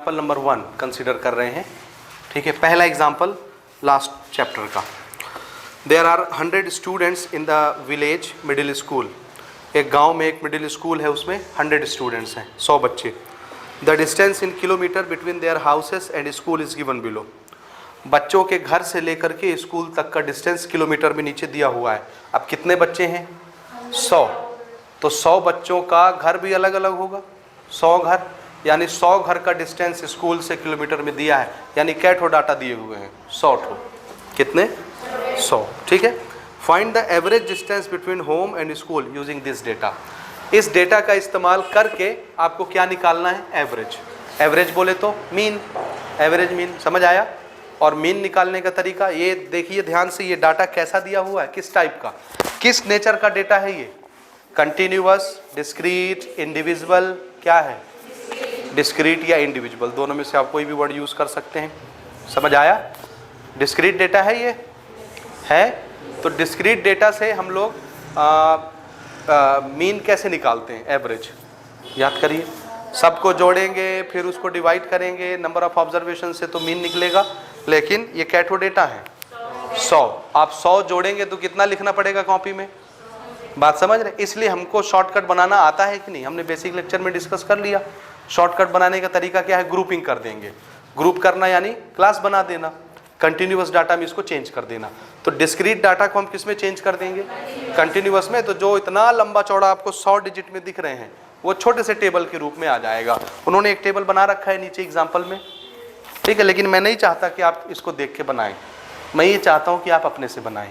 Example number 1 consider कर रहे हैं। ठीक है, पहला एग्जाम्पल लास्ट चैप्टर का। There are 100 students in the village middle school. एक गांव में एक मिडिल स्कूल है, उसमें 100 स्टूडेंट्स हैं, 100 बच्चे। The distance in kilometre between their houses and school is given below. बच्चों के घर से लेकर के स्कूल तक का डिस्टेंस किलोमीटर में नीचे दिया हुआ है। अब कितने बच्चे हैं? 100। तो 100 बच्चों का घर भी अलग अलग होगा, 100 घर, यानी 100 घर का डिस्टेंस स्कूल से किलोमीटर में दिया है, यानी क्या ठो डाटा दिए हुए हैं? 100 ठो। कितने? 100। ठीक है, find the average distance between home and school using this data. इस डेटा का इस्तेमाल करके आपको क्या निकालना है? एवरेज। एवरेज बोले तो मीन, एवरेज मीन, समझ आया? और मीन निकालने का तरीका ये देखिए ध्यान से, ये डाटा कैसा दिया हुआ है, किस टाइप का, किस नेचर का डेटा है ये? कंटिन्यूअस, डिस्क्रीट, इंडिविजुअल, क्या है? डिस्क्रीट या इंडिविजुअल, दोनों में से आप कोई भी वर्ड यूज कर सकते हैं। समझ आया? डिस्क्रीट डेटा है ये, है। तो डिस्क्रीट डेटा से हम लोग मीन कैसे निकालते हैं? एवरेज। याद करिए, सबको जोड़ेंगे फिर उसको डिवाइड करेंगे नंबर ऑफ ऑब्जर्वेशन से तो मीन निकलेगा। लेकिन ये कैटो डेटा है 100। आप 100 जोड़ेंगे तो कितना लिखना पड़ेगा कॉपी में? बात समझ रहे? इसलिए हमको शॉर्टकट बनाना आता है कि नहीं, हमने बेसिक लेक्चर में डिस्कस कर लिया। शॉर्टकट बनाने का तरीका क्या है? ग्रुपिंग कर देंगे। ग्रुप करना यानी क्लास बना देना, कंटिन्यूअस डाटा में इसको चेंज कर देना। तो डिस्क्रीट डाटा को हम किस में चेंज कर देंगे? कंटिन्यूअस में। तो जो इतना लंबा चौड़ा आपको 100 डिजिट में दिख रहे हैं वो छोटे से टेबल के रूप में आ जाएगा। उन्होंने एक टेबल बना रखा है नीचे एग्जाम्पल में, ठीक है, लेकिन मैं नहीं चाहता कि आप इसको देख के बनाएं, मैं ये चाहता हूं कि आप अपने से बनाएं।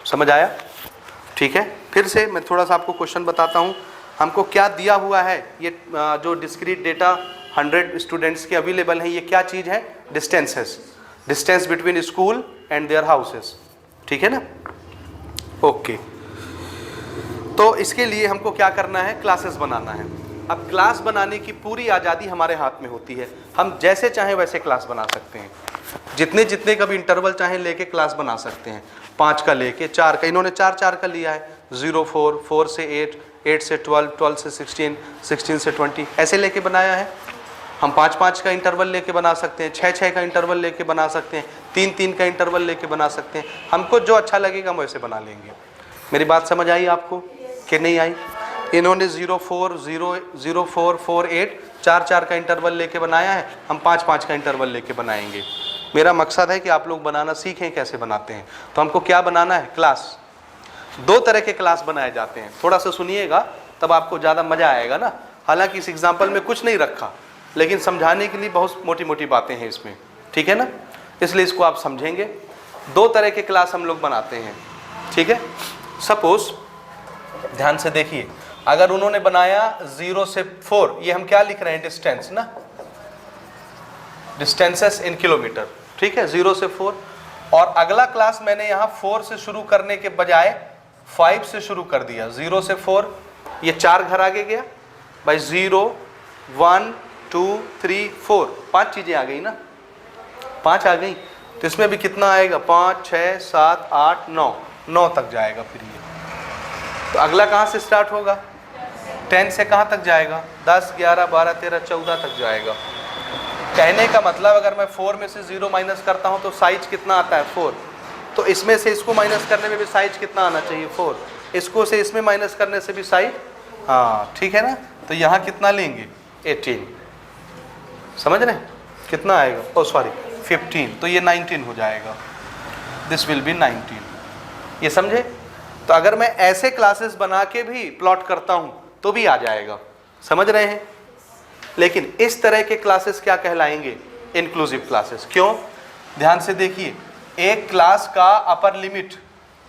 समझ आया? ठीक है, फिर से मैं थोड़ा सा आपको क्वेश्चन बताता हूं। हमको क्या दिया हुआ है? ये जो डिस्क्रीट डेटा 100 स्टूडेंट्स के अवेलेबल है, ये क्या चीज़ है? Distances, distance between school and their houses. ठीक है ना? ओके। तो इसके लिए हमको क्या करना है? क्लासेस बनाना है। अब क्लास बनाने की पूरी आज़ादी हमारे हाथ में होती है, हम जैसे चाहें वैसे क्लास बना सकते हैं। जितने जितने का भी इंटरवल चाहें लेके क्लास बना सकते हैं। 5 का लेके 4 का, इन्होंने 4 का लिया है। 0 4, 4 से 8, 8 से 12, 12 से 16, 16 से 20, ऐसे लेके बनाया है। हम 5 का इंटरवल लेके बना सकते हैं, 6 का इंटरवल लेके बना सकते हैं, 3 का इंटरवल लेके बना सकते हैं। हमको जो अच्छा लगेगा हम वैसे बना लेंगे। मेरी बात समझ आई आपको कि नहीं आई? इन्होंने 0 4, 0 4, 4 8, 4 का इंटरवल लेके बनाया है, हम 5 का इंटरवल लेके बनाएंगे। मेरा मकसद है कि आप लोग बनाना सीखें कैसे बनाते हैं। तो हमको क्या बनाना है? क्लास। 2 तरह के क्लास बनाए जाते हैं, थोड़ा सा सुनिएगा तब आपको ज़्यादा मज़ा आएगा ना। हालांकि इस एग्जाम्पल में कुछ नहीं रखा, लेकिन समझाने के लिए बहुत मोटी मोटी बातें हैं इसमें, ठीक है ना, इसलिए इसको आप समझेंगे। 2 तरह के क्लास हम लोग बनाते हैं, ठीक है। सपोज ध्यान से देखिए, अगर उन्होंने बनाया 0 से 4, ये हम क्या लिख रहे हैं? डिस्टेंस ना, डिस्टेंसेस इन किलोमीटर, ठीक है, 0 से 4। और अगला क्लास मैंने यहाँ 4 से शुरू करने के बजाय 5 से शुरू कर दिया। 0 से 4, ये 4 घर आगे गया भाई, 0 1 2 3 4, 5 चीजें आ गई ना, 5 आ गई। तो इसमें भी कितना आएगा? 5 6 7 8 9, 9 तक जाएगा। फिर ये तो अगला कहाँ से स्टार्ट होगा? 10 से कहाँ तक जाएगा? 10 11 12 13 14 तक जाएगा। कहने का मतलब अगर मैं 4 में से 0 माइनस करता हूँ तो साइज कितना आता है? 4। तो इसमें से इसको माइनस करने में भी साइज कितना आना चाहिए? 4। इसको से इसमें माइनस करने से भी साइज, हाँ ठीक है ना। तो यहाँ कितना लेंगे? 18। समझ रहे हैं? कितना आएगा? ओ सॉरी 15, तो ये 19 हो जाएगा। This will be 19। ये समझे? तो अगर मैं ऐसे क्लासेस बना के भी प्लॉट करता हूँ तो भी आ जाएगा। समझ रहे हैं? लेकिन इस तरह के क्लासेस क्या कहलाएंगे? Inclusive classes. क्यों? ध्यान से देखिए, एक क्लास का अपर लिमिट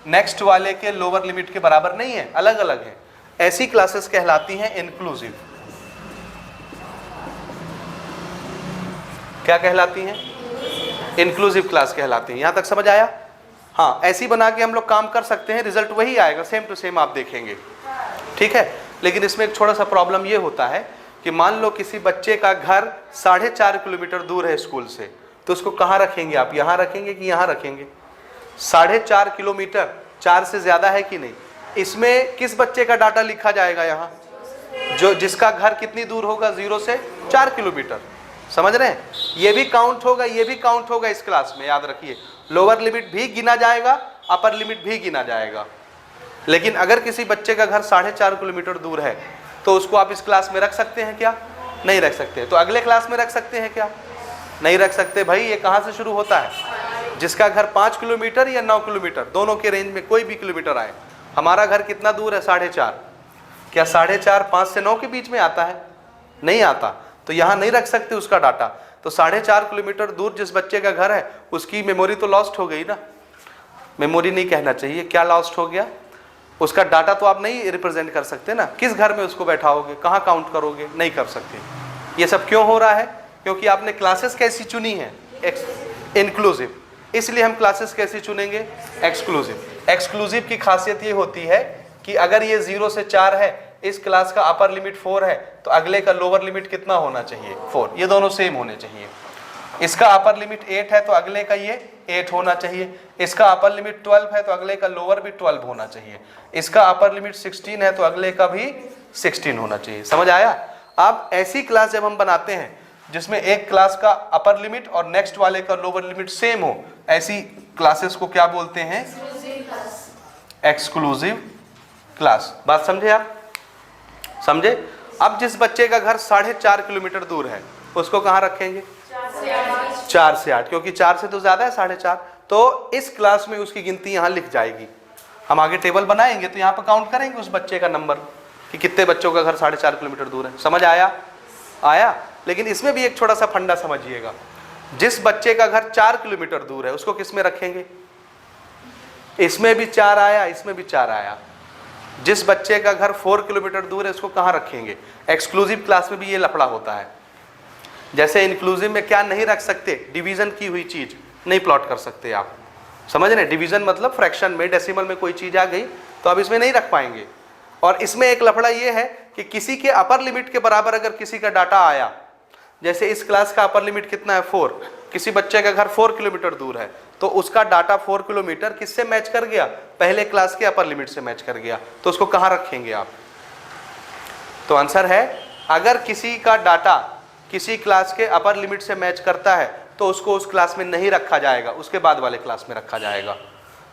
नेक्स्ट वाले के लोअर लिमिट के बराबर नहीं है, अलग अलग है। ऐसी क्लासेस कहलाती हैं इंक्लूसिव। क्या कहलाती हैं? इंक्लूसिव क्लास कहलाती हैं। यहां तक समझ आया? हाँ, ऐसी बना के हम लोग काम कर सकते हैं, रिजल्ट वही आएगा, सेम टू सेम आप देखेंगे, ठीक है। लेकिन इसमें एक थोड़ा सा प्रॉब्लम ये होता है कि मान लो किसी बच्चे का घर 4.5 किलोमीटर दूर है स्कूल से, तो उसको कहाँ रखेंगे आप? यहाँ रखेंगे कि यहाँ रखेंगे? 4.5 किलोमीटर, 4 से ज़्यादा है कि नहीं? इसमें किस बच्चे का डाटा लिखा जाएगा? यहाँ जो जिसका घर कितनी दूर होगा? 0 से 4 किलोमीटर। समझ रहे हैं? ये भी काउंट होगा, ये भी काउंट होगा इस क्लास में, याद रखिए। लोअर लिमिट भी गिना जाएगा, अपर लिमिट भी गिना जाएगा। लेकिन अगर किसी बच्चे का घर 4.5 किलोमीटर दूर है तो उसको आप इस क्लास में रख सकते हैं क्या? नहीं रख सकते। तो अगले क्लास में रख सकते हैं क्या? नहीं रख सकते। भाई ये कहाँ से शुरू होता है? जिसका घर 5 किलोमीटर या 9 किलोमीटर, दोनों के रेंज में कोई भी किलोमीटर आए। हमारा घर कितना दूर है? 4.5। क्या 4.5 5 से 9 के बीच में आता है? नहीं आता। तो यहाँ नहीं रख सकते उसका डाटा। तो 4.5 किलोमीटर दूर जिस बच्चे का घर है उसकी मेमोरी तो लॉस्ट हो गई ना। मेमोरी नहीं कहना चाहिए, क्या लॉस्ट हो गया? उसका डाटा तो आप नहीं रिप्रेजेंट कर सकते ना। किस घर में उसको बैठाओगे, कहाँ काउंट करोगे? नहीं कर सकते। ये सब क्यों हो रहा है? क्योंकि आपने क्लासेस कैसी चुनी है? इंक्लूसिव। इसलिए हम क्लासेस कैसी चुनेंगे? एक्सक्लूसिव। एक्सक्लूसिव की खासियत ये होती है कि अगर ये 0 से 4 है, इस क्लास का अपर लिमिट 4 है, तो अगले का लोअर लिमिट कितना होना चाहिए? 4। ये दोनों सेम होने चाहिए। इसका अपर लिमिट 8 है तो अगले का ये 8 होना चाहिए। इसका अपर लिमिट 12 है तो अगले का लोअर भी 12 होना चाहिए। इसका अपर लिमिट 16 है तो अगले का भी 16 होना चाहिए। समझ आया? अब ऐसी क्लास जब हम बनाते हैं जिसमें एक क्लास का अपर लिमिट और नेक्स्ट वाले का लोअर लिमिट सेम हो, ऐसी क्लासेस को क्या बोलते हैं? Exclusive class. बात समझे आप? समझे? अब जिस बच्चे का घर 4.5 किलोमीटर दूर है उसको कहाँ रखेंगे? 4 से 8, क्योंकि 4 से तो ज्यादा है 4.5। तो इस क्लास में उसकी गिनती यहाँ लिख जाएगी। हम आगे टेबल बनाएंगे तो यहाँ पर काउंट करेंगे उस बच्चे का नंबर कि कितने बच्चों का घर 4.5 किलोमीटर दूर है। समझ आया? आया? लेकिन इसमें भी एक छोटा सा फंडा समझिएगा। जिस बच्चे का घर 4 किलोमीटर दूर है उसको किस में रखेंगे? इसमें भी 4 आया, इसमें भी 4 आया। जिस बच्चे का घर 4 किलोमीटर दूर है उसको कहाँ रखेंगे? एक्सक्लूसिव क्लास में भी ये लफड़ा होता है। जैसे इंक्लूसिव में क्या नहीं रख सकते? डिवीजन की हुई चीज नहीं प्लॉट कर सकते आप। समझ रहे? डिवीजन मतलब फ्रैक्शन में, डेसिमल में कोई चीज आ गई तो आप इसमें नहीं रख पाएंगे। और इसमें एक लफड़ा ये है कि किसी के अपर लिमिट के बराबर अगर किसी का डाटा आया, जैसे इस क्लास का अपर लिमिट कितना है? 4। किसी बच्चे का घर 4 किलोमीटर दूर है तो उसका डाटा 4 किलोमीटर किससे मैच कर गया? पहले क्लास के अपर लिमिट से मैच कर गया। तो उसको कहाँ रखेंगे आप? तो आंसर है, अगर किसी का डाटा किसी क्लास के अपर लिमिट से मैच करता है तो उसको उस क्लास में नहीं रखा जाएगा, उसके बाद वाले क्लास में रखा जाएगा।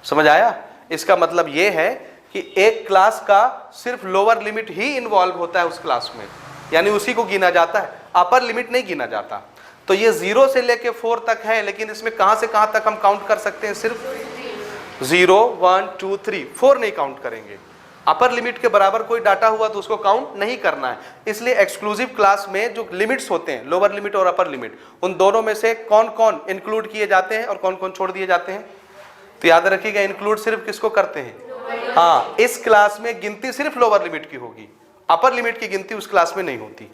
समझ आया? इसका मतलब ये है कि एक क्लास का सिर्फ लोअर लिमिट ही इन्वॉल्व होता है उस क्लास में, यानी उसी को गिना जाता है, अपर लिमिट नहीं गिना जाता। तो ये 0 से लेके 4 तक है, लेकिन इसमें कहां से कहां तक हम काउंट कर सकते हैं? सिर्फ 0 1 2 3 4 नहीं काउंट करेंगे। अपर लिमिट के बराबर कोई डाटा हुआ तो उसको काउंट नहीं करना है। इसलिए एक्सक्लूसिव क्लास में जो लिमिट्स होते हैं, लोअर लिमिट और अपर लिमिट, उन दोनों में से कौन कौन इंक्लूड किए जाते हैं और कौन कौन छोड़ दिए जाते हैं? तो याद रखिएगा, इंक्लूड सिर्फ किसको करते हैं? हाँ, इस क्लास में गिनती सिर्फ लोअर लिमिट की होगी, अपर लिमिट की गिनती उस क्लास में नहीं होती।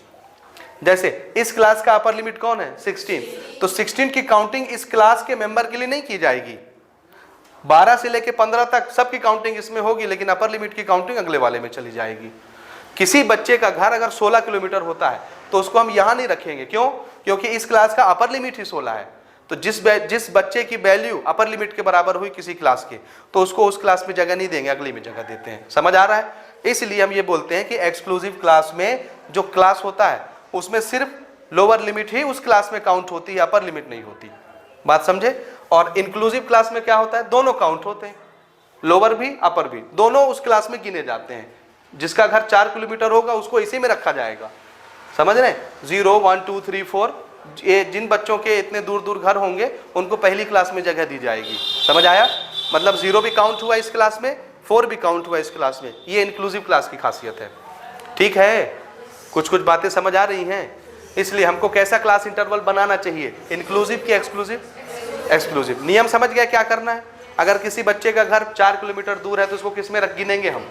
जैसे इस क्लास का अपर लिमिट कौन है? 16। तो 16 की काउंटिंग इस क्लास के मेंबर के लिए नहीं की जाएगी। 12 से लेके 15 तक सबकी काउंटिंग इसमें होगी, लेकिन अपर लिमिट की काउंटिंग अगले वाले में चली जाएगी। किसी बच्चे का घर अगर 16 किलोमीटर होता है तो उसको हम यहां नहीं रखेंगे। क्यों? क्योंकि इस क्लास का अपर लिमिट ही 16 है। तो जिस बच्चे की वैल्यू अपर लिमिट के बराबर हुई किसी क्लास के, तो उसको उस क्लास में जगह नहीं देंगे, अगली में जगह देते हैं। समझ आ रहा है? इसलिए हम ये बोलते हैं कि एक्सक्लूसिव क्लास में जो क्लास होता है उसमें सिर्फ लोअर लिमिट ही उस क्लास में काउंट होती है, अपर लिमिट नहीं होती। बात समझे? और इंक्लूसिव क्लास में क्या होता है? दोनों काउंट होते हैं, लोअर भी अपर भी, दोनों उस क्लास में गिने जाते हैं। जिसका घर 4 किलोमीटर होगा उसको इसी में रखा जाएगा। समझ रहे? 0 1 2 3 4, ये जिन बच्चों के इतने दूर दूर घर होंगे उनको पहली क्लास में जगह दी जाएगी। समझ आया? मतलब 0 भी काउंट हुआ इस क्लास में, 4 भी काउंट हुआ इस क्लास में। ये इंक्लूसिव क्लास की खासियत है। ठीक है? कुछ कुछ बातें समझ आ रही हैं? इसलिए हमको कैसा क्लास इंटरवल बनाना चाहिए? इंक्लूसिव की एक्सक्लूसिव? एक्सक्लूसिव। नियम समझ गया क्या करना है? अगर किसी बच्चे का घर 4 किलोमीटर दूर है तो उसको किस में गिनेंगे हम?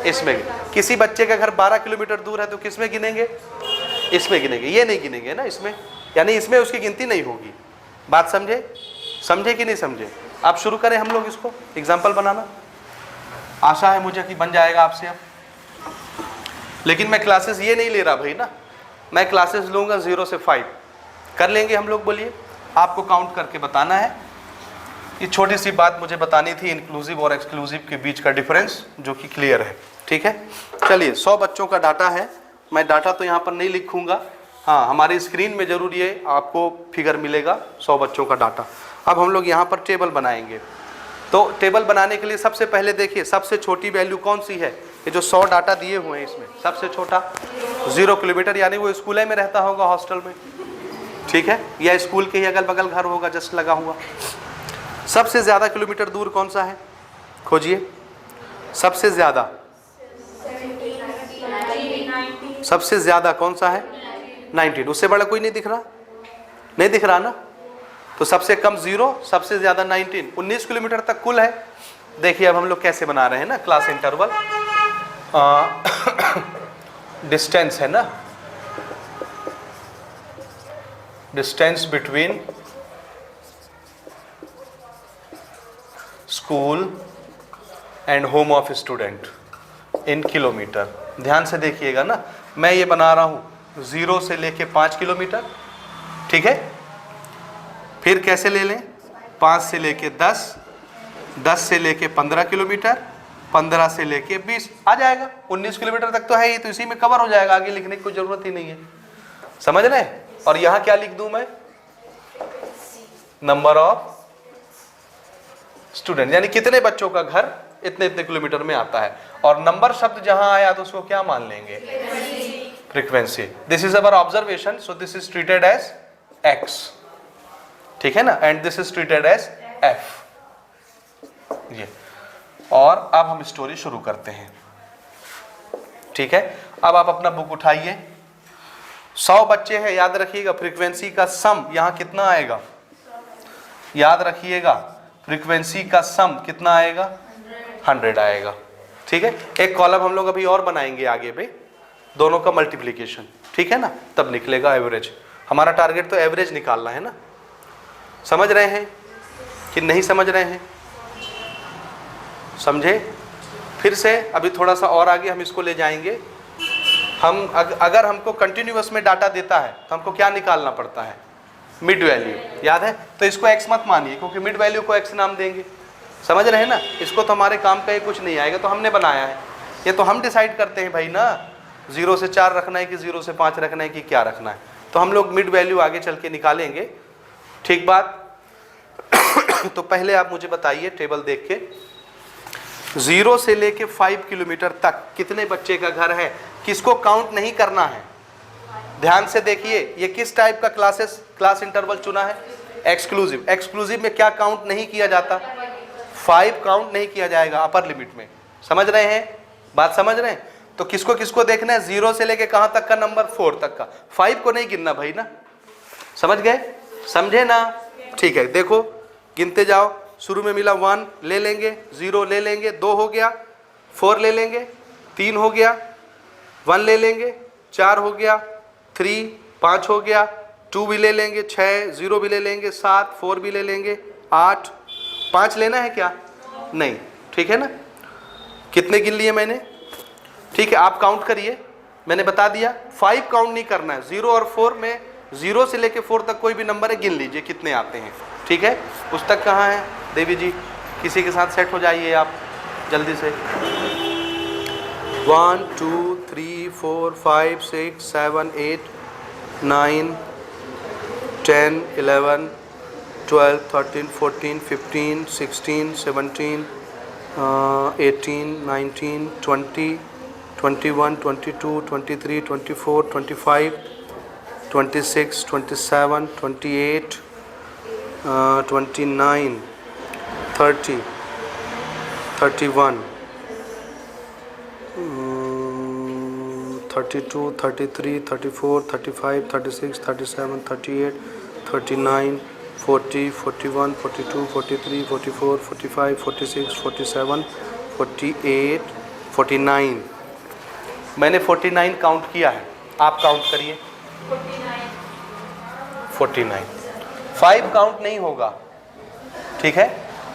इसमें। किसी बच्चे का घर 12 किलोमीटर दूर है तो किस में गिनेंगे? इसमें गिनेंगे। ये नहीं गिनेंगे ना इसमें, यानी इसमें उसकी गिनती नहीं होगी। बात समझे? समझे कि नहीं समझे? आप शुरू करें हम लोग इसको एग्जाम्पल बनाना। आशा है मुझे कि बन जाएगा आपसे अब। लेकिन मैं क्लासेस ये नहीं ले रहा भाई ना, मैं क्लासेस लूँगा 0 से 5। कर लेंगे हम लोग? बोलिए। आपको काउंट करके बताना है। ये छोटी सी बात मुझे बतानी थी, इंक्लूसिव और एक्सक्लूसिव के बीच का डिफरेंस, जो कि क्लियर है। ठीक है? चलिए, 100 बच्चों का डाटा है। मैं डाटा तो यहाँ पर नहीं लिखूंगा, हाँ, हमारी स्क्रीन में जरूर ये आपको फिगर मिलेगा 100 बच्चों का डाटा। अब हम लोग यहाँ पर टेबल बनाएंगे। तो टेबल बनाने के लिए सबसे पहले देखिए सबसे छोटी वैल्यू कौन सी है। ये जो 100 डाटा दिए हुए हैं इसमें सबसे छोटा 0 किलोमीटर, यानी वो स्कूल में रहता होगा, हॉस्टल में, ठीक है, या स्कूल के ही अगल बगल घर होगा जस्ट लगा हुआ। सबसे ज़्यादा किलोमीटर दूर कौन सा है, खोजिए। सबसे ज़्यादा सबसे ज़्यादा कौन सा है, 19। उससे बड़ा कोई नहीं दिख रहा, नहीं दिख रहा ना। तो सबसे कम 0, सबसे ज़्यादा 19 किलोमीटर तक कुल है। देखिए अब हम लोग कैसे बना रहे हैं ना, क्लास इंटरवल डिस्टेंस है ना, distance between school and home of student in kilometre. ध्यान से देखिएगा ना, मैं ये बना रहा हूँ 0 से लेके 5 किलोमीटर, ठीक है। फिर कैसे ले लें, 5 से लेके 10, 10 से लेके 15 किलोमीटर, 15 से लेके 20 आ जाएगा। 19 किलोमीटर तक तो है ही, तो इसी में कवर हो जाएगा, आगे लिखने की कोई जरूरत ही नहीं है, समझ रहे हैं। और यहाँ क्या लिख दूं मैं, नंबर ऑफ स्टूडेंट, यानी कितने बच्चों का घर इतने इतने किलोमीटर में आता है। और नंबर शब्द जहां आया तो उसको क्या मान लेंगे, frequency. This is our observation, so this is treated as X, ठीक है ना, and this is treated as F. ये, और अब हम स्टोरी शुरू करते हैं, ठीक है। अब आप अपना बुक उठाइए। 100 बच्चे हैं, याद रखिएगा फ्रीक्वेंसी का सम यहाँ कितना आएगा, याद रखिएगा फ्रीक्वेंसी का सम कितना आएगा, 100 आएगा, ठीक है। एक कॉलम हम लोग अभी और बनाएंगे आगे पे, दोनों का मल्टीप्लिकेशन, ठीक है ना, तब निकलेगा एवरेज। हमारा टारगेट तो एवरेज निकालना है ना। समझ रहे हैं कि नहीं समझ रहे हैं, समझे। फिर से अभी थोड़ा सा और आगे हम इसको ले जाएंगे। हम अगर हमको कंटिन्यूअस में डाटा देता है तो हमको क्या निकालना पड़ता है, मिड वैल्यू, याद है। तो इसको x मत मानिए, क्योंकि मिड वैल्यू को x नाम देंगे, समझ रहे हैं ना। इसको तो हमारे काम का ही कुछ नहीं आएगा, तो हमने बनाया है, ये तो हम डिसाइड करते हैं भाई ना, 0 से 4 रखना है कि 0 से 5 रखना है कि क्या रखना है। तो हम लोग मिड वैल्यू आगे चल के निकालेंगे, ठीक बात। तो पहले आप मुझे बताइए टेबल देख के, 0 से लेके 5 किलोमीटर तक कितने बच्चे का घर है, किसको काउंट नहीं करना है। ध्यान से देखिए, ये किस टाइप का क्लास इंटरवल चुना है, एक्सक्लूसिव। एक्सक्लूसिव में क्या काउंट नहीं किया जाता, 5 काउंट नहीं किया जाएगा अपर लिमिट में, समझ रहे हैं, बात समझ रहे हैं। तो किसको किसको देखना है, 0 से लेके कहां तक का नंबर, 4 तक का, 5 को नहीं गिनना भाई ना, समझ गए, समझे ना, ठीक है। देखो गिनते जाओ, शुरू में मिला 1 ले लेंगे, 0 ले लेंगे, 2 हो गया, 4 ले लेंगे, 3 हो गया, 1 ले लेंगे, 4 हो गया, 3, 5 हो गया, 2 भी ले लेंगे, 6, 0 भी ले लेंगे, 7, 4 भी ले लेंगे, 8, 5 लेना है क्या, नहीं, ठीक है ना। कितने गिन लिए मैंने, ठीक है। आप काउंट करिए, मैंने बता दिया 5 काउंट नहीं करना है। 0 और 4 में, 0 से लेके 4 तक कोई भी नंबर है, गिन लीजिए कितने आते हैं, ठीक है। पुस्तक कहाँ है देवी जी, किसी के साथ सेट हो जाइए आप जल्दी से। 1 2 3 4 5 6 7 8 9 10 11 12 13 14 15 16 17 18 19 20 21 22 23 24 25 26 27 28 29 30 31 32 33 34 35 36 37 38 39 40 41 42 43 44 45 46 47 48 49। मैंने 49 काउंट किया है, आप काउंट करिए। 49, 5 काउंट नहीं होगा, ठीक है।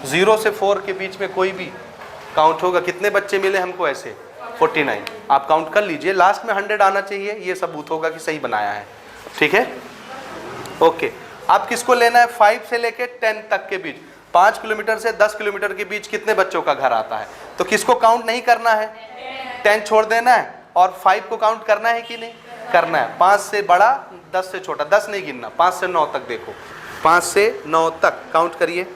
0 से 4 के बीच में कोई भी काउंट होगा। कितने बच्चे मिले हमको ऐसे, 49, आप काउंट कर लीजिए। लास्ट में 100 आना चाहिए, ये सबूत होगा कि सही बनाया है, ठीक है, ओके। आप किसको लेना है, 5 से लेके 10 तक के बीच, 5 किलोमीटर से 10 किलोमीटर के बीच कितने बच्चों का घर आता है। तो किसको काउंट नहीं करना है, 10 छोड़ देना है और 5 को काउंट करना है कि नहीं, करना है। 5 से बड़ा, 10 से छोटा, 10 नहीं गिनना, 5 से 9 तक देखो, 5 से 9 तक काउंट करिए।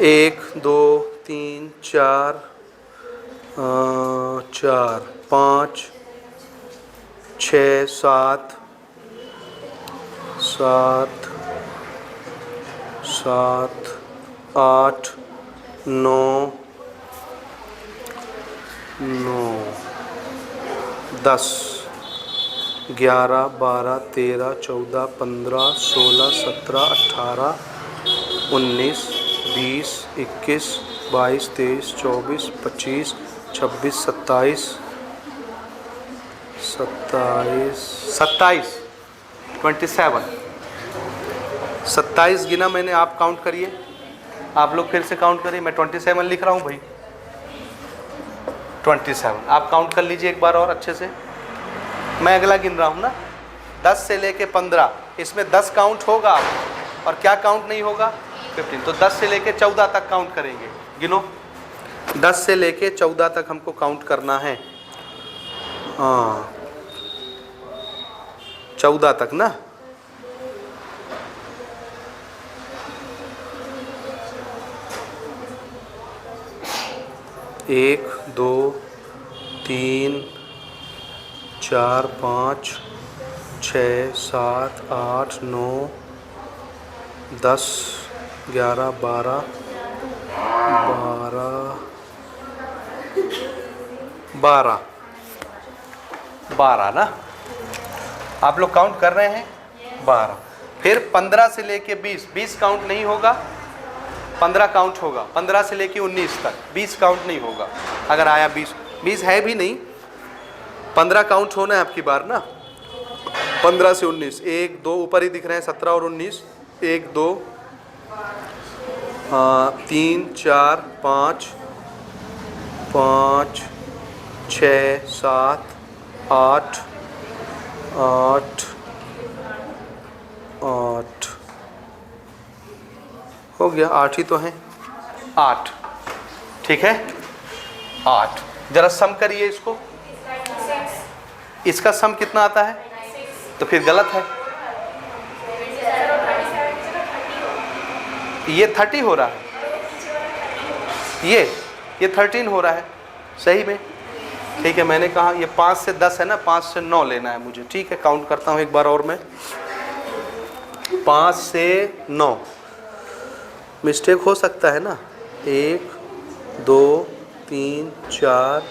1 2 3 4 4 5 6 7 7 7 8 9 9 10 11 12 13 14 15 16 17 18 19 20 21 22 23 24 25 26 27 27 27 गिना मैंने, आप काउंट करिए, आप लोग फिर से काउंट करिए, मैं 27 लिख रहा हूँ भाई। 27 आप काउंट कर लीजिए एक बार और अच्छे से। मैं अगला गिन रहा हूँ ना, 10 से लेके 15, इसमें 10 काउंट होगा और क्या काउंट नहीं होगा, 15। तो 10 से लेके 14 तक काउंट करेंगे, गिनो। 10 से लेके 14 तक हमको काउंट करना है। हाँ 14 तक ना, एक 2 3 4 5 6 7 8 9 10 11 12 12 ना, आप लोग काउंट कर रहे हैं 12। फिर 15 से लेके 20 काउंट नहीं होगा, 15 काउंट होगा। 15 से लेके 19 तक 20 काउंट नहीं होगा। अगर आया 20 है भी नहीं, 15 काउंट होना है आपकी बार ना। 15 से 19, 1 2 ऊपर ही दिख रहे हैं, 17 और 19, 1 2 3 4 5 5 6 7 8 8 8 हो गया, 8 ही तो हैं, 8 ठीक है। 8 जरा सम करिए इसको, इसका सम कितना आता है, तो फिर गलत है, ये 30 हो रहा है, ये 13 हो रहा है सही में, ठीक है। मैंने कहा ये 5 से 10 है ना, 5 से 9 लेना है मुझे, ठीक है। काउंट करता हूँ एक बार और मैं, 5 से 9, मिस्टेक हो सकता है ना, 1 2 3 4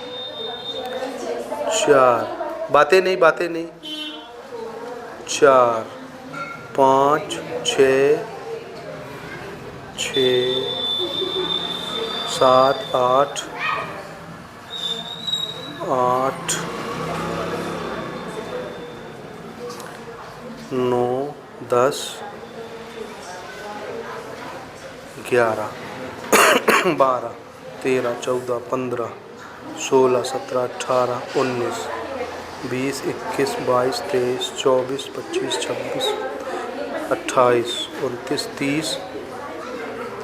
बातें नहीं 4 5 6 7 8 8 9 10 11 12 13 14 15 16 17 18 19 20 21 22 23 24 25 26 28 29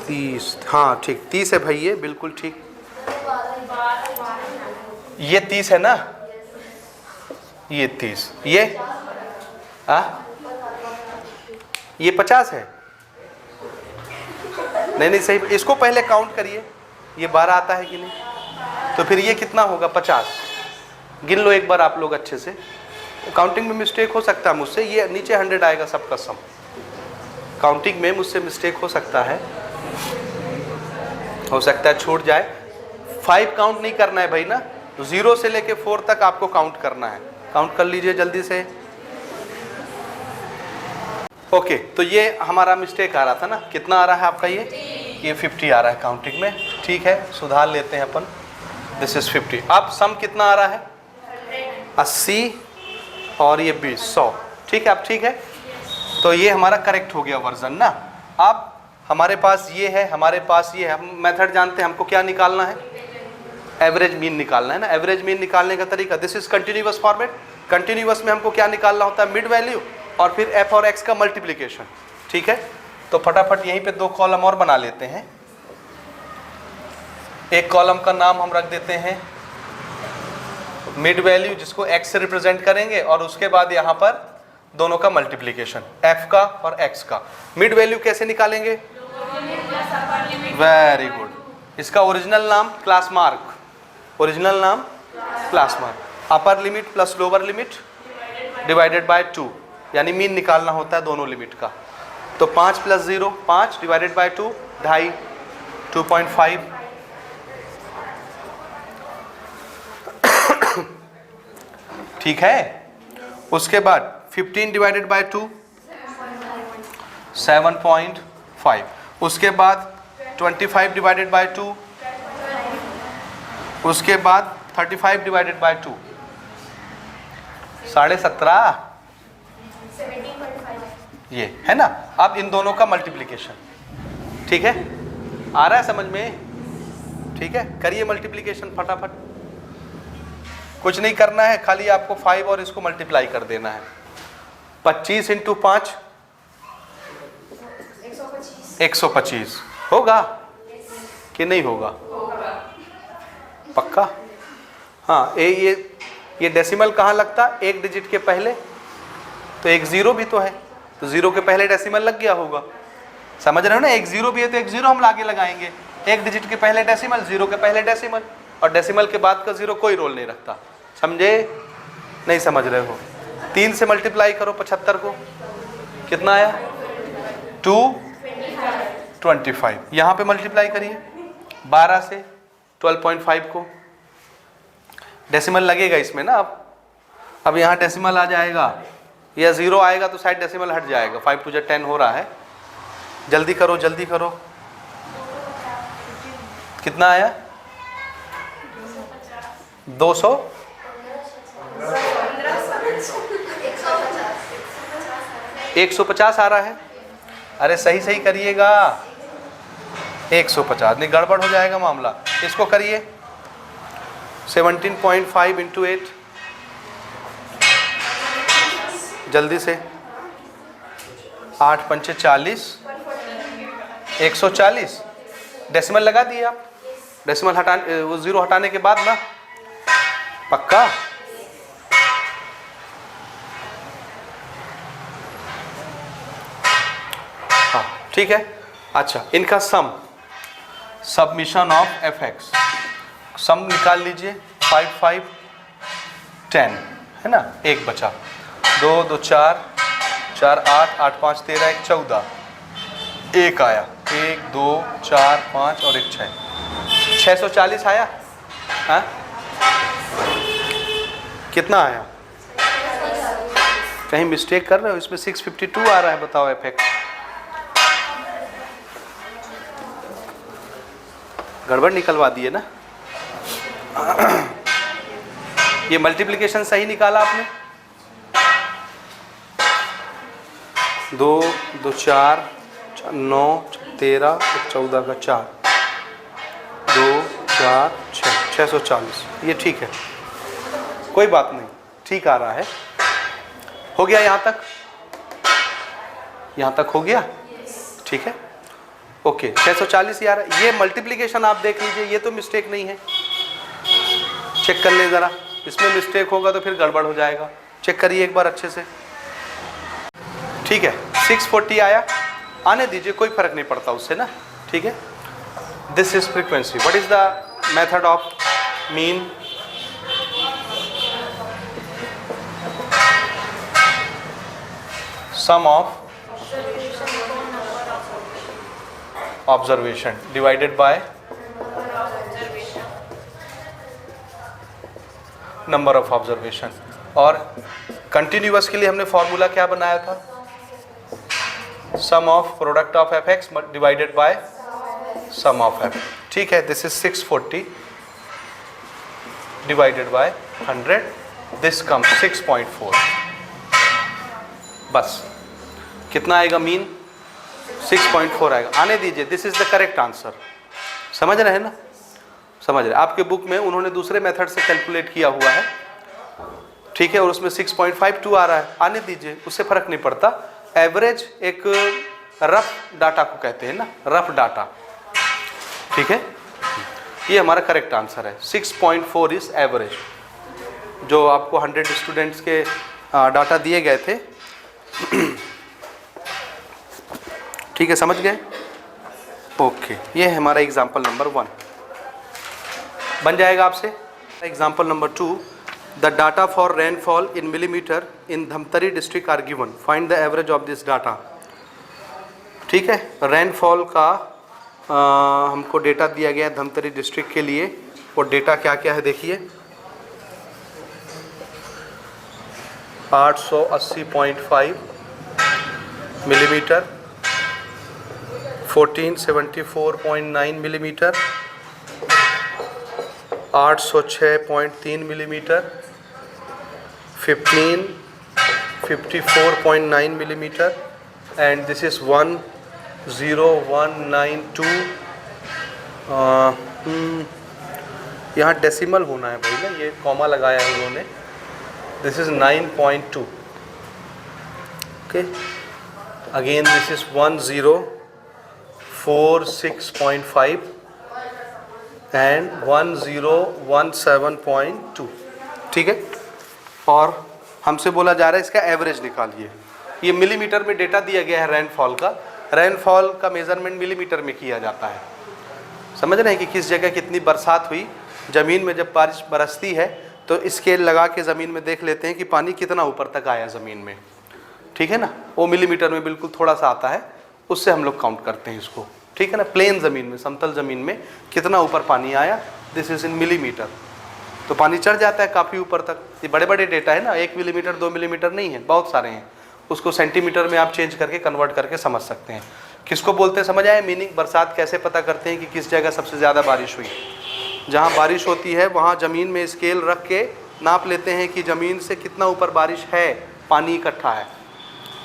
30, हाँ ठीक 30 है भाई, ये बिल्कुल ठीक, ये 30 है ना, ये 30, ये 50 है, नहीं सही। इसको पहले काउंट करिए, ये 12 आता है कि नहीं, तो फिर ये कितना होगा, 50। गिन लो एक बार आप लोग अच्छे से, काउंटिंग में मिस्टेक हो सकता है मुझसे, ये नीचे 100 आएगा सबका सम, काउंटिंग में मुझसे मिस्टेक हो सकता है छूट जाए। 5 काउंट नहीं करना है भाई ना, 0 से लेके 4 तक आपको काउंट करना है, काउंट कर लीजिए जल्दी से। ओके, तो ये हमारा मिस्टेक आ रहा था ना, कितना आ रहा है आपका, ये 50 आ रहा है काउंटिंग में, ठीक है, सुधार लेते हैं अपन, दिस इज 50। अब सम कितना आ रहा है, 80 और ये 20, 100, ठीक है। अब ठीक है, तो ये हमारा करेक्ट हो गया वर्जन ना। अब हमारे पास ये है, हमारे पास ये है, हम मेथड जानते हैं, हमको क्या निकालना है, एवरेज मीन निकालना है ना। एवरेज मीन निकालने का तरीका, this is continuous format, continuous में हमको क्या निकालना होता है, मिड वैल्यू और फिर f और x का मल्टीप्लिकेशन, ठीक है। तो फटाफट यहीं पे 2 कॉलम और बना लेते हैं। एक कॉलम का नाम हम रख देते हैं मिड वैल्यू जिसको x से रिप्रेजेंट करेंगे और उसके बाद यहाँ पर दोनों का मल्टीप्लीकेशन f का और x का। मिड वैल्यू कैसे निकालेंगे? वेरी गुड, इसका ओरिजिनल नाम क्लास मार्क, ओरिजिनल नाम class mark. Upper limit plus lower limit divided by 2, यानी मीन निकालना होता है दोनों लिमिट का। तो 5 प्लस 0 5 डिवाइडेड बाय 2 2.5 2.5। ठीक है, उसके बाद 15 डिवाइडेड बाय 2 7.5। उसके बाद 25 डिवाइडेड बाय 2, उसके बाद 35 डिवाइडेड बाय 2 17.5। ये है ना। अब इन दोनों का मल्टीप्लिकेशन, ठीक है, आ रहा है समझ में? ठीक है, करिए मल्टीप्लिकेशन फटाफट। कुछ नहीं करना है, खाली आपको 5 और इसको मल्टीप्लाई कर देना है। 25 इंटू 5 125 होगा कि नहीं होगा? पक्का? हाँ, ये डेसिमल कहाँ लगता? एक डिजिट के पहले, तो एक जीरो भी तो है, तो जीरो के पहले डेसिमल लग गया होगा। समझ रहे हो ना? एक जीरो भी है तो एक जीरो हम आगे लगाएंगे। एक डिजिट के पहले डेसिमल, जीरो के पहले डेसिमल, और डेसिमल के बाद का जीरो कोई रोल नहीं रखता। समझे? नहीं समझ रहे हो? 3 से मल्टीप्लाई करो 75 को, कितना आया? 225। यहाँ पे मल्टीप्लाई करिए 12 से 12.5 को, डेसिमल लगेगा इसमें ना। अब यहाँ डेसिमल आ जाएगा या जीरो आएगा तो शायद डेसिमल हट जाएगा। 5 टू 10 हो रहा है, जल्दी करो जल्दी करो। कितना आया? 200 150 आ रहा है। अरे सही सही करिएगा, 150 नहीं गड़बड़ हो जाएगा मामला। इसको करिए 17.5 इंटू 8, जल्दी से। 8 पंचे 40, 140। डेसिमल लगा दिए आप? डेसिमल हटाने, वो जीरो हटाने के बाद ना? पक्का? हाँ ठीक है। अच्छा, इनका सम, सबमिशन ऑफ एफ एक्स, सम निकाल लीजिए। 5 5 10 है ना, एक बचा। 2 2 4 4 8 8 5 13 1 14, एक आया। 1 2 4 5 और 1 6, 640 आया। हाँ कितना आया? कहीं मिस्टेक कर रहे हो? इसमें 652 आ रहा है, बताओ एफ एक्स। गड़बड़ निकलवा दिए ना। ये मल्टीप्लिकेशन सही निकाला आपने? 2 2 4 9 13 14 का 4, 2 4 6 640। ये ठीक है, कोई बात नहीं, ठीक आ रहा है। हो गया यहाँ तक? यहाँ तक हो गया? ठीक है, ओके। 640 यार, ये मल्टीप्लिकेशन आप देख लीजिए, ये तो मिस्टेक नहीं है। चेक कर ले ज़रा, इसमें मिस्टेक होगा तो फिर गड़बड़ हो जाएगा। चेक करिए एक बार अच्छे से। ठीक है, 640 आया, आने दीजिए, कोई फर्क नहीं पड़ता उससे ना। ठीक है, this is frequency. What is the method of mean? Sum of observation divided by number of observation. और कंटिन्यूअस के लिए हमने फॉर्मूला क्या बनाया था? Sum of product of f x divided by sum of f. ठीक है, this is 640 divided by 100, this come 6.4। बस कितना आएगा मीन? 6.4 आएगा, आने दीजिए। This is the correct answer. समझ रहे हैं ना? समझ रहे। आपके बुक में उन्होंने दूसरे मेथड से कैलकुलेट किया हुआ है, ठीक है, और उसमें 6.52 आ रहा है, आने दीजिए, उससे फर्क नहीं पड़ता। एवरेज एक रफ डाटा को कहते हैं ना, रफ डाटा। ठीक है, ये हमारा करेक्ट आंसर है। 6.4 इज एवरेज। जो आपको 100 स्टूडेंट्स के डाटा दिए गए थे। ठीक है, समझ गए? ओके, ये है हमारा एग्जाम्पल नंबर 1। बन जाएगा आपसे। Example number 2, the data for rainfall in millimetre in Dhamtari district are given, find the average of this data. ठीक है, रेनफॉल का हमको डेटा दिया गया है धमतरी डिस्ट्रिक्ट के लिए। और डेटा क्या क्या है देखिए, 880.5 millimetre, 1474.9 millimetre, 806.3 millimetre, 1554.9 millimetre, and this is 10192। यहाँ डेसिमल होना है भाई ना, ये कॉमा लगाया है उन्होंने। This is 9.2। Okay, again this is 1046.5 and 1017.2। ठीक है, और हमसे बोला जा रहा है इसका एवरेज निकालिए। ये मिलीमीटर में डेटा दिया गया है रेनफॉल का। रेनफॉल का मेजरमेंट मिलीमीटर में किया जाता है। समझ रहे हैं कि किस जगह कितनी बरसात हुई। ज़मीन में जब बारिश बरसती है तो स्केल लगा के ज़मीन में देख लेते हैं कि पानी कितना ऊपर तक आया ज़मीन में। ठीक है ना, वो मिलीमीटर में बिल्कुल थोड़ा सा आता है, उससे हम लोग काउंट करते हैं इसको। ठीक है ना, प्लेन ज़मीन में, समतल ज़मीन में कितना ऊपर पानी आया, दिस इज़ इन मिलीमीटर। तो पानी चढ़ जाता है काफ़ी ऊपर तक। ये बड़े बड़े डेटा है ना, 1 मिलीमीटर 2 मिलीमीटर नहीं है, बहुत सारे हैं। उसको सेंटीमीटर में आप चेंज करके कन्वर्ट करके समझ सकते हैं। किसको बोलते हैं समझ आए मीनिंग? बरसात कैसे पता करते हैं कि किस जगह सबसे ज़्यादा बारिश हुई? जहाँ बारिश होती है वहाँ ज़मीन में स्केल रख के नाप लेते हैं कि ज़मीन से कितना ऊपर बारिश है, पानी इकट्ठा है।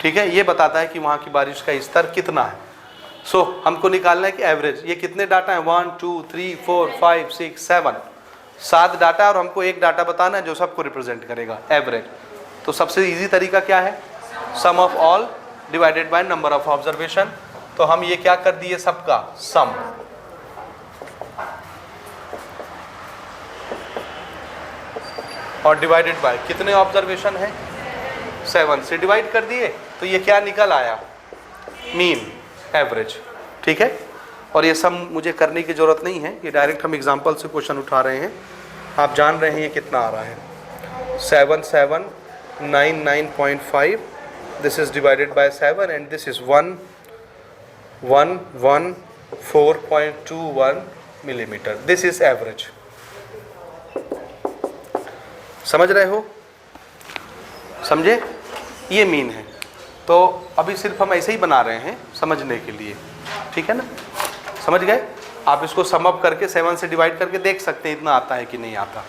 ठीक है, ये बताता है कि वहाँ की बारिश का स्तर कितना है। सो हमको निकालना है कि एवरेज। ये कितने डाटा हैं? 1 2 3 4 5 6 7, 7 डाटा, और हमको एक डाटा बताना है जो सबको रिप्रेजेंट करेगा, एवरेज। तो सबसे ईजी तरीका क्या है? Sum of all divided by number of observation. तो हम ये क्या कर दिए, सबका सम, और डिवाइडेड बाय कितने ऑब्जर्वेशन है, 7 से डिवाइड कर दिए। तो ये क्या निकल आया? Mean, average. ठीक है, और ये सम मुझे करने की ज़रूरत नहीं है, ये डायरेक्ट हम एग्जांपल से क्वेश्चन उठा रहे हैं। आप जान रहे हैं ये कितना आ रहा है, 7799.5, this is divided by 7 and this is 1114.21 millimetre. This is average. समझ रहे हो? समझे? ये मीन है। तो अभी सिर्फ हम ऐसे ही बना रहे हैं समझने के लिए। ठीक है ना, समझ गए? आप इसको सम अप करके 7 से डिवाइड करके देख सकते हैं इतना आता है कि नहीं आता।